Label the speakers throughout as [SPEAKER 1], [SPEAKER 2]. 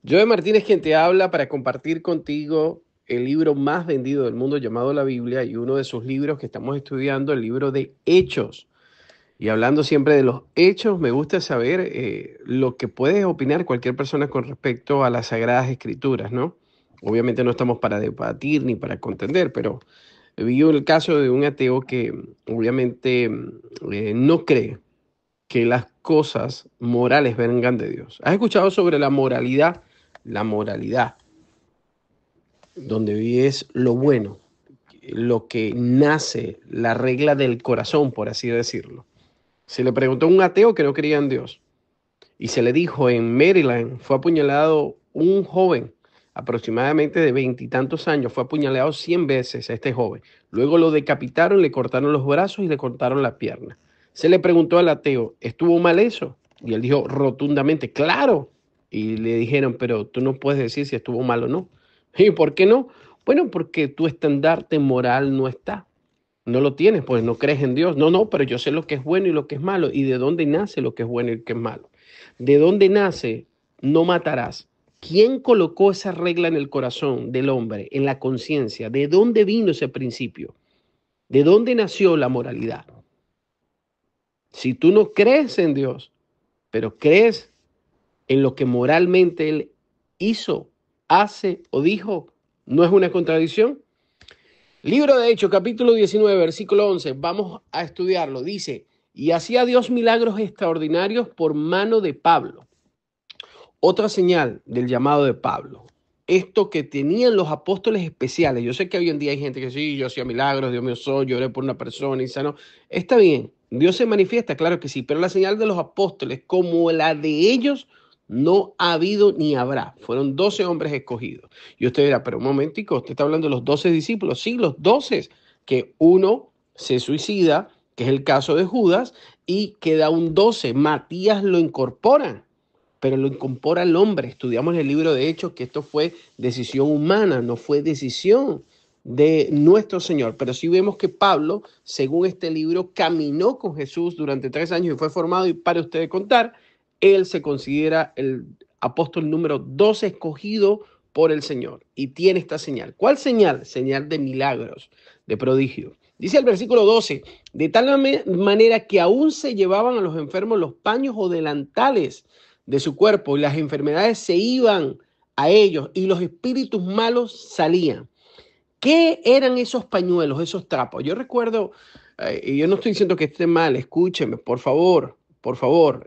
[SPEAKER 1] Joe Martínez quien te habla para compartir contigo el libro más vendido del mundo llamado la Biblia y uno de sus libros que estamos estudiando, el libro de Hechos. Y hablando siempre de los hechos, me gusta saber lo que puede opinar cualquier persona con respecto a las Sagradas Escrituras, ¿no? Obviamente no estamos para debatir ni para contender, pero vi el caso de un ateo que obviamente no cree que las cosas morales vengan de Dios. ¿Has escuchado sobre la moralidad? La moralidad, donde es lo bueno, lo que nace, la regla del corazón, por así decirlo. Se le preguntó a un ateo que no creía en Dios y se le dijo en Maryland fue apuñalado un joven aproximadamente de veintitantos años, fue apuñalado 100 veces a este joven. Luego lo decapitaron, le cortaron los brazos y le cortaron la pierna. Se le preguntó al ateo, ¿estuvo mal eso? Y él dijo rotundamente, claro. Y le dijeron, pero tú no puedes decir si estuvo mal o no. ¿Y por qué no? Bueno, porque tu estandarte moral no está. No lo tienes, pues no crees en Dios. No, no, pero yo sé lo que es bueno y lo que es malo. ¿Y de dónde nace lo que es bueno y lo que es malo? ¿De dónde nace no matarás? ¿Quién colocó esa regla en el corazón del hombre, en la conciencia? ¿De dónde vino ese principio? ¿De dónde nació la moralidad? Si tú no crees en Dios, pero crees en lo que moralmente Él hizo, hace o dijo, ¿no es una contradicción? Libro de Hechos, capítulo 19, versículo 11. Vamos a estudiarlo. Dice, y hacía Dios milagros extraordinarios por mano de Pablo. Otra señal del llamado de Pablo. Esto que tenían los apóstoles especiales. Yo sé que hoy en día hay gente que sí, yo hacía milagros, Dios mío soy, lloré por una persona y sanó. Está bien, Dios se manifiesta, claro que sí, pero la señal de los apóstoles, como la de ellos, no ha habido ni habrá. Fueron 12 hombres escogidos. Y usted dirá, pero un momentico, usted está hablando de los 12 discípulos. Sí, los 12, que uno se suicida, que es el caso de Judas, y queda un 12. Matías lo incorporan, pero lo incorpora el hombre. Estudiamos en el libro de Hechos que esto fue decisión humana, no fue decisión de nuestro Señor. Pero sí vemos que Pablo, según este libro, caminó con Jesús durante 3 años y fue formado, y para ustedes contar, él se considera el apóstol número 12 escogido por el Señor y tiene esta señal. ¿Cuál señal? Señal de milagros, de prodigios. Dice el versículo 12, de tal manera que aún se llevaban a los enfermos los paños o delantales de su cuerpo y las enfermedades se iban a ellos y los espíritus malos salían. ¿Qué eran esos pañuelos, esos trapos? Yo recuerdo, y yo no estoy diciendo que esté mal, escúcheme, por favor,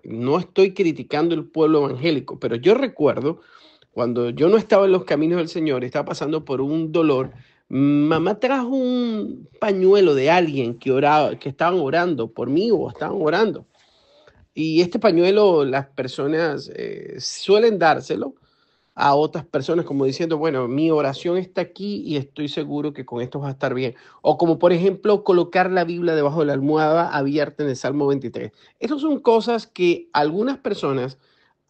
[SPEAKER 1] no estoy criticando el pueblo evangélico, pero yo recuerdo cuando yo no estaba en los caminos del Señor, estaba pasando por un dolor, mamá trajo un pañuelo de alguien que oraba, que estaban orando por mí o estaban orando. Y este pañuelo las personas suelen dárselo a otras personas como diciendo, bueno, mi oración está aquí y estoy seguro que con esto va a estar bien. O como por ejemplo colocar la Biblia debajo de la almohada abierta en el Salmo 23. Estas son cosas que algunas personas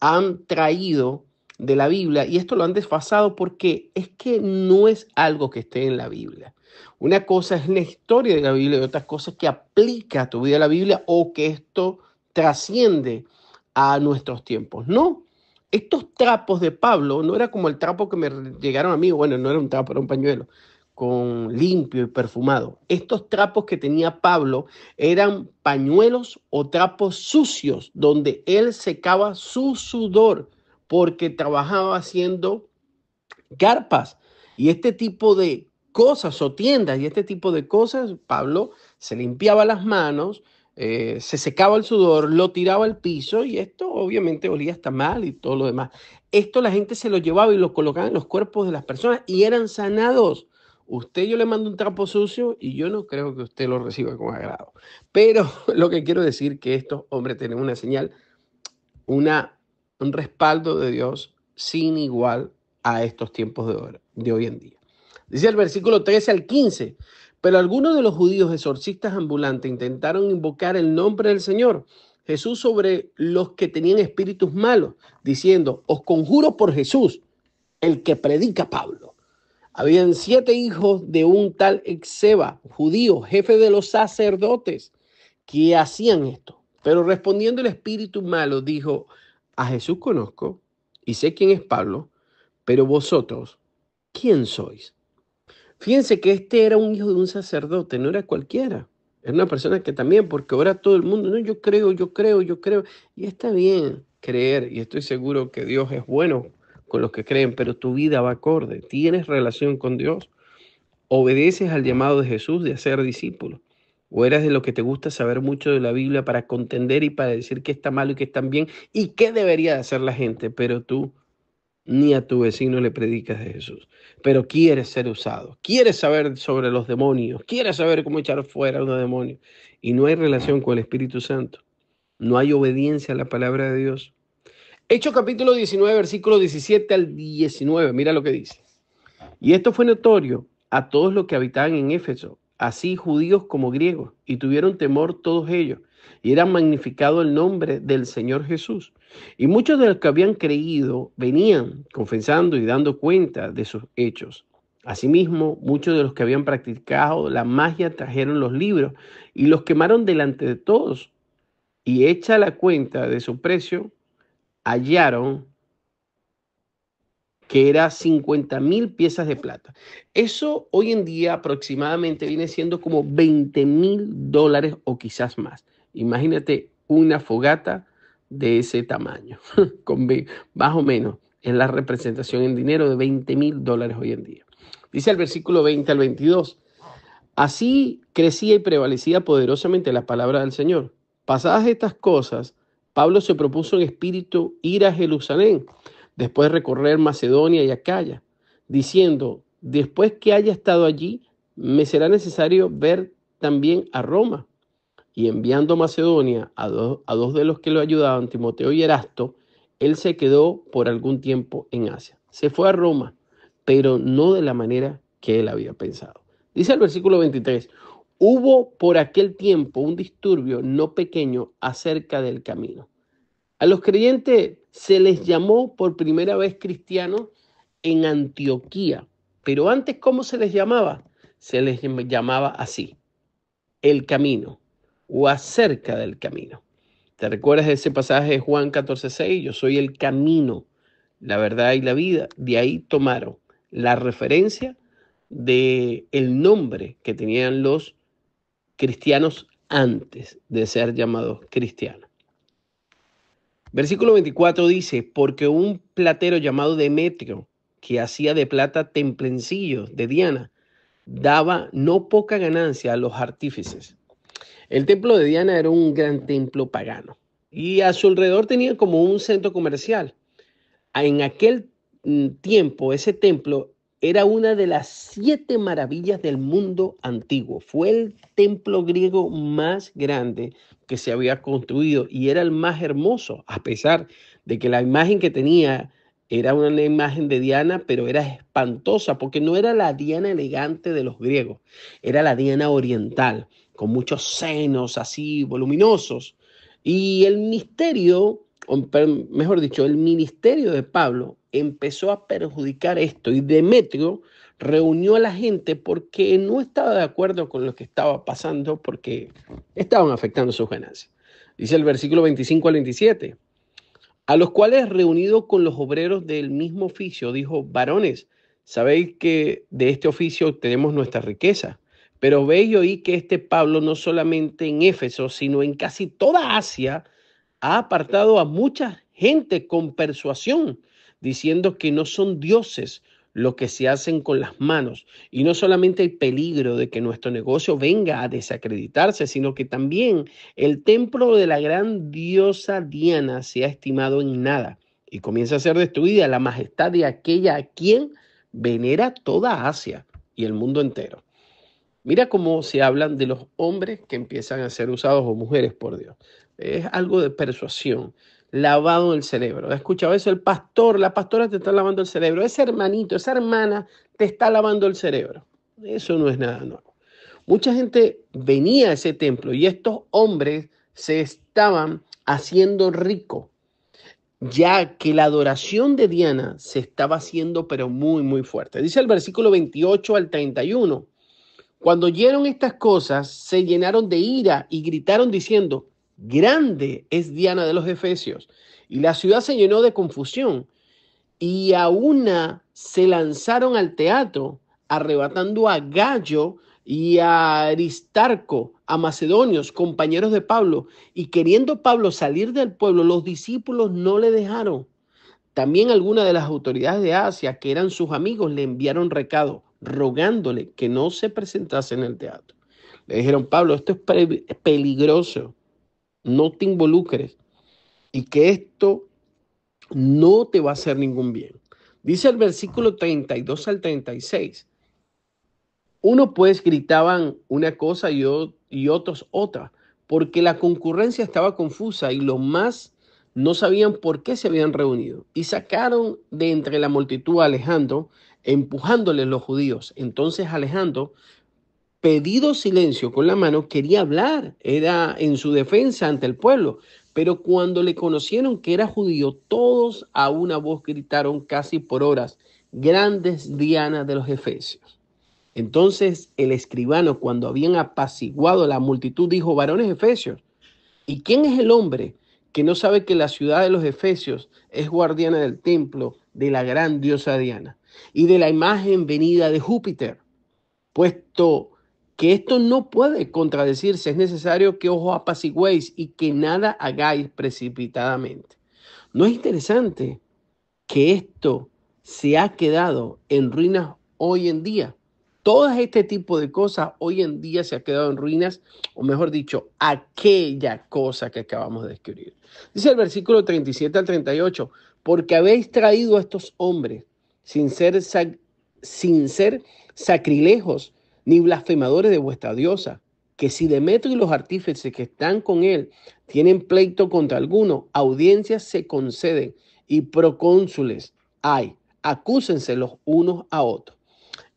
[SPEAKER 1] han traído de la Biblia y esto lo han desfasado porque es que no es algo que esté en la Biblia. Una cosa es la historia de la Biblia y otra cosa es que aplica a tu vida la Biblia o que esto trasciende a nuestros tiempos. No, estos trapos de Pablo no era como el trapo que me llegaron a mí, bueno, no era un trapo, era un pañuelo, con limpio y perfumado. Estos trapos que tenía Pablo eran pañuelos o trapos sucios donde él secaba su sudor porque trabajaba haciendo carpas y este tipo de cosas o tiendas y este tipo de cosas, Pablo se limpiaba las manos, se secaba el sudor, lo tiraba al piso y esto obviamente olía hasta mal y todo lo demás. Esto la gente se lo llevaba y lo colocaba en los cuerpos de las personas y eran sanados. Usted yo le mando un trapo sucio y yo no creo que usted lo reciba con agrado. Pero lo que quiero decir que estos hombres tienen una señal, una, un respaldo de Dios sin igual a estos tiempos de hoy en día. Dice el versículo 13 al 15, pero algunos de los judíos exorcistas ambulantes intentaron invocar el nombre del Señor Jesús sobre los que tenían espíritus malos, diciendo, os conjuro por Jesús, el que predica Pablo. Habían 7 hijos de un tal Exeba, judío, jefe de los sacerdotes, que hacían esto. Pero respondiendo el espíritu malo, dijo, a Jesús conozco y sé quién es Pablo, Pero vosotros, ¿quién sois? Fíjense que este era un hijo de un sacerdote, no era cualquiera. Era una persona que también, porque ahora todo el mundo, no, yo creo, yo creo, yo creo. Y está bien creer, y estoy seguro que Dios es bueno con los que creen, pero tu vida va acorde. ¿Tienes relación con Dios? ¿Obedeces al llamado de Jesús de ser discípulo? ¿O eres de los que te gusta saber mucho de la Biblia para contender y para decir qué está malo y qué está bien y qué debería de hacer la gente? Pero tú ni a tu vecino le predicas de Jesús, pero quieres ser usado, quieres saber sobre los demonios, quieres saber cómo echar fuera a los demonios, y no hay relación con el Espíritu Santo, no hay obediencia a la palabra de Dios. Hechos capítulo 19, versículo 17 al 19, mira lo que dice. Y esto fue notorio a todos los que habitaban en Éfeso, así judíos como griegos, y tuvieron temor todos ellos, y era magnificado el nombre del Señor Jesús. Y muchos de los que habían creído venían confesando y dando cuenta de sus hechos. Asimismo, muchos de los que habían practicado la magia trajeron los libros y los quemaron delante de todos. Y hecha la cuenta de su precio, hallaron que era 50,000 piezas de plata. Eso hoy en día aproximadamente viene siendo como $20,000 o quizás más. Imagínate una fogata de ese tamaño, con más o menos es la representación en dinero de $20,000 hoy en día. Dice el versículo 20 al 22, así crecía y prevalecía poderosamente la palabra del Señor. Pasadas estas cosas, Pablo se propuso en espíritu ir a Jerusalén, después recorrer Macedonia y Acaya, diciendo, después que haya estado allí, me será necesario ver también a Roma. Y enviando a Macedonia a dos de los que lo ayudaban, Timoteo y Erasto, él se quedó por algún tiempo en Asia. Se fue a Roma, pero no de la manera que él había pensado. Dice el versículo 23, hubo por aquel tiempo un disturbio no pequeño acerca del camino. A los creyentes se les llamó por primera vez cristianos en Antioquía, pero antes, ¿cómo se les llamaba? Se les llamaba así, el camino o acerca del camino. ¿Te recuerdas de ese pasaje de Juan 14:6? Yo soy el camino, la verdad y la vida. De ahí tomaron la referencia del nombre que tenían los cristianos antes de ser llamados cristianos. Versículo 24 dice, porque un platero llamado Demetrio, que hacía de plata templencillos de Diana, daba no poca ganancia a los artífices. El templo de Diana era un gran templo pagano y a su alrededor tenía como un centro comercial. En aquel tiempo, ese templo era una de las 7 maravillas del mundo antiguo. Fue el templo griego más grande que se había construido y era el más hermoso, a pesar de que la imagen que tenía era una imagen de Diana, pero era espantosa porque no era la Diana elegante de los griegos, era la Diana oriental, con muchos senos así voluminosos. Y el misterio, o mejor dicho, el ministerio de Pablo empezó a perjudicar esto y Demetrio reunió a la gente porque no estaba de acuerdo con lo que estaba pasando porque estaban afectando sus ganancias. Dice el versículo 25 al 27, a los cuales reunido con los obreros del mismo oficio, dijo, varones, sabéis que de este oficio tenemos nuestra riqueza, pero veis y oí que este Pablo no solamente en Éfeso, sino en casi toda Asia, ha apartado a mucha gente con persuasión, diciendo que no son dioses lo que se hacen con las manos. Y no solamente el peligro de que nuestro negocio venga a desacreditarse, sino que también el templo de la gran diosa Diana se ha estimado en nada y comienza a ser destruida la majestad de aquella a quien venera toda Asia y el mundo entero. Mira cómo se hablan de los hombres que empiezan a ser usados o mujeres por Dios. Es algo de persuasión, lavado el cerebro. ¿Has escuchado eso? El pastor, la pastora te está lavando el cerebro. Ese hermanito, esa hermana te está lavando el cerebro. Eso no es nada nuevo. Mucha gente venía a ese templo y estos hombres se estaban haciendo ricos, ya que la adoración de Diana se estaba haciendo pero muy, muy fuerte. Dice el versículo 28 al 31. Cuando oyeron estas cosas, se llenaron de ira y gritaron diciendo, grande es Diana de los Efesios. Y la ciudad se llenó de confusión. y a una se lanzaron al teatro, arrebatando a Gallo y a Aristarco, a macedonios, compañeros de Pablo, y queriendo Pablo salir del pueblo, los discípulos no le dejaron. También algunas de las autoridades de Asia, que eran sus amigos, le enviaron recado, rogándole que no se presentase en el teatro. Le dijeron, Pablo, esto es peligroso, no te involucres, y que esto no te va a hacer ningún bien. Dice el versículo 32 al 36. Uno pues gritaban una cosa y otros otra, porque la concurrencia estaba confusa y los más no sabían por qué se habían reunido. Y sacaron de entre la multitud a Alejandro, empujándole los judíos. Entonces Alejandro, pedido silencio con la mano, quería hablar, era en su defensa ante el pueblo. Pero cuando le conocieron que era judío, todos a una voz gritaron casi por horas, grandes dianas de los efesios. Entonces el escribano, cuando habían apaciguado la multitud, dijo, varones efesios, ¿y quién es el hombre que no sabe que la ciudad de los efesios es guardiana del templo de la gran diosa Diana y de la imagen venida de Júpiter? Puesto que esto no puede contradecirse, es necesario que os apaciguéis y que nada hagáis precipitadamente. ¿No es interesante que esto se ha quedado en ruinas hoy en día? Todo este tipo de cosas hoy en día se ha quedado en ruinas, o mejor dicho, aquella cosa que acabamos de describir. Dice el versículo 37 al 38, porque habéis traído a estos hombres sin ser sacrilejos ni blasfemadores de vuestra diosa, que si Demetrio y los artífices que están con él tienen pleito contra alguno, audiencias se conceden y procónsules hay, acúsense los unos a otros.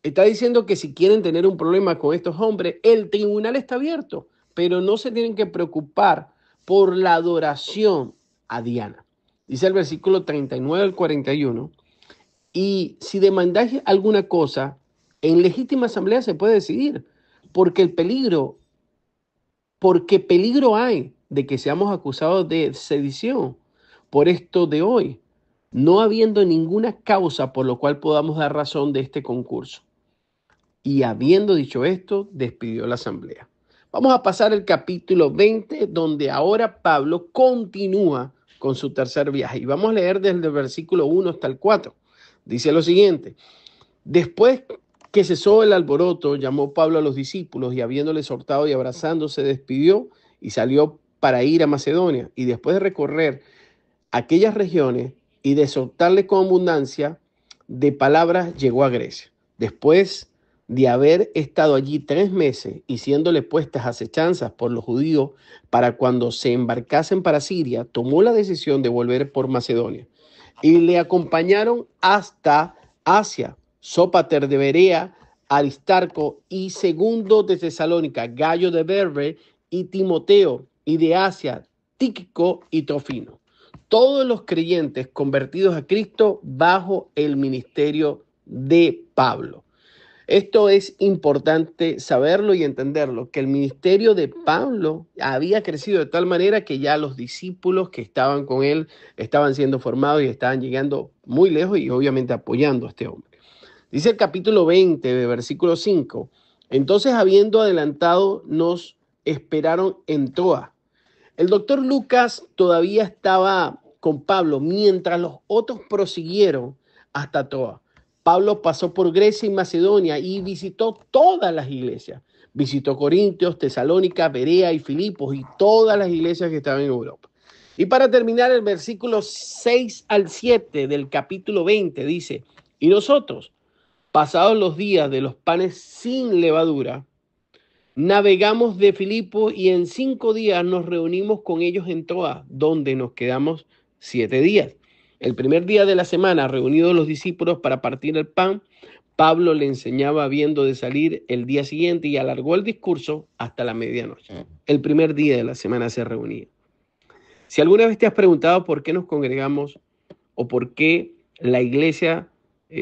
[SPEAKER 1] Está diciendo que si quieren tener un problema con estos hombres, el tribunal está abierto, pero no se tienen que preocupar por la adoración a Diana. Dice el versículo 39 al 41, y si demandáis alguna cosa, en legítima asamblea se puede decidir, porque peligro hay de que seamos acusados de sedición por esto de hoy, no habiendo ninguna causa por lo cual podamos dar razón de este concurso. Y habiendo dicho esto, despidió la asamblea. Vamos a pasar al capítulo 20, donde ahora Pablo continúa con su tercer viaje. Y vamos a leer desde el versículo 1 hasta el 4. Dice lo siguiente: después que cesó el alboroto, llamó Pablo a los discípulos y habiéndoles exhortado y abrazándose, despidió y salió para ir a Macedonia. Y después de recorrer aquellas regiones y de exhortarle con abundancia de palabras, llegó a Grecia. Después de haber estado allí 3 meses y siéndole puestas acechanzas por los judíos para cuando se embarcasen para Siria, tomó la decisión de volver por Macedonia. Y le acompañaron hasta Asia, Sópater de Berea, Aristarco y Segundo de Tesalónica, Gallo de Derbe y Timoteo, y de Asia, Tíquico y Trofino. Todos los creyentes convertidos a Cristo bajo el ministerio de Pablo. Esto es importante saberlo y entenderlo, que el ministerio de Pablo había crecido de tal manera que ya los discípulos que estaban con él estaban siendo formados y estaban llegando muy lejos y obviamente apoyando a este hombre. Dice el capítulo 20, de versículo 5, entonces habiendo adelantado nos esperaron en Troas. El doctor Lucas todavía estaba con Pablo mientras los otros prosiguieron hasta Troas. Pablo pasó por Grecia y Macedonia y visitó todas las iglesias. Visitó Corintios, Tesalónica, Berea y Filipos y todas las iglesias que estaban en Europa. Y para terminar, el versículo 6 al 7 del capítulo 20 dice, y nosotros, pasados los días de los panes sin levadura, navegamos de Filipos y en 5 días nos reunimos con ellos en Troas, donde nos quedamos 7 días. El primer día de la semana, reunidos los discípulos para partir el pan, Pablo le enseñaba habiendo de salir el día siguiente y alargó el discurso hasta la medianoche. El primer día de la semana se reunía. Si alguna vez te has preguntado por qué nos congregamos o por qué la iglesia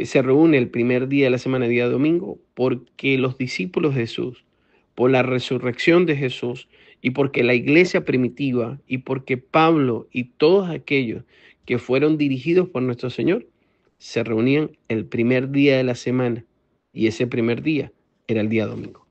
[SPEAKER 1] se reúne el primer día de la semana, día domingo, porque los discípulos de Jesús, por la resurrección de Jesús y porque la iglesia primitiva y porque Pablo y todos aquellos que fueron dirigidos por nuestro Señor se reunían el primer día de la semana y ese primer día era el día domingo.